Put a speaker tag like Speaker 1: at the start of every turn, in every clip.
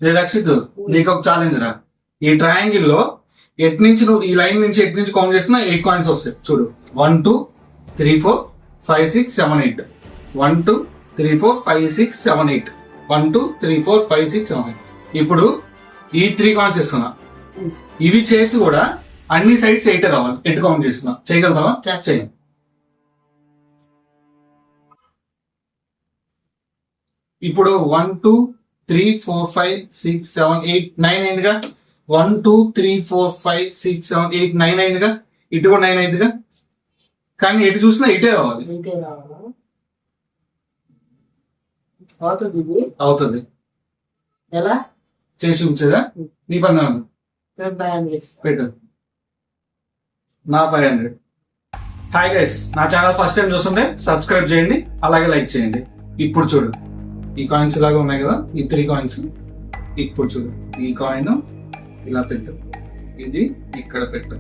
Speaker 1: రక్షిత్, నీకు ఒక ఛాలెంజ్ రా. ఈ ట్రయాంగిల్ లో ఎట్ నుంచి నువ్వు ఈ లైన్ నుంచి ఎట్ నుంచి కౌంట్ చేసినా 8 కాయిన్స్ వస్తాయి. చూడు, 1 2 3 4 5 6 7 8 1 2 3 4 5 6 7 8 1 2 3 4 5 6 7 8. ఇప్పుడు ఈ 3 కాయిన్స్ ఇస్తున్నా. ఇవి చేసి కూడా అన్ని సైడ్స్ 8 రావాలి. ఎట్ కౌంట్ చేస్తున్నా, చేయగలుగుతావా? చేయి. ఇప్పుడు 1 2 3 4 5 6 7 8 9 అయిందిగా. 1 2 3 4 5 6 7 8 9 అయిందిగా. ఇటు కూడా 9 అయిందిగా. కానీ ఎటు చూసినా ఇటే రావాలి. అవుతుంది.
Speaker 2: ఎలా
Speaker 1: చేసి ఉంచదా? నీ పని పెట్టు. నా 500. హాయ్ గైస్, నా ఛానల్ ఫస్ట్ టైం చూస్తుంటే సబ్స్క్రైబ్ చేయండి, అలాగే లైక్ చేయండి. ఇప్పుడు చూడు, ఈ కాయిన్స్ లాగా ఉన్నాయి కదా, ఈ 3 కాయిన్స్. ఇప్పుడు చూడు, ఈ కాయిన్ ఇలా పెట్టు, ఇది ఇక్కడ పెట్టు,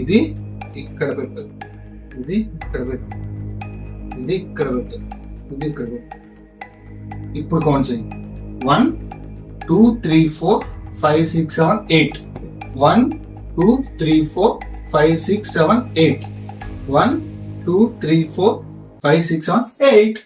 Speaker 1: ఇది ఇక్కడ పెట్టు, ఇది ఇక్కడ పెట్టు, ఇది ఇక్కడ పెట్టు, ఇది ఇక్కడ పెట్టు. ఇప్పుడు కౌంట్ చేయి. 1 2 3 4 5 6 7 8 1 2 3 4 5 6 7 8 1 2 3 4 5 6 7 8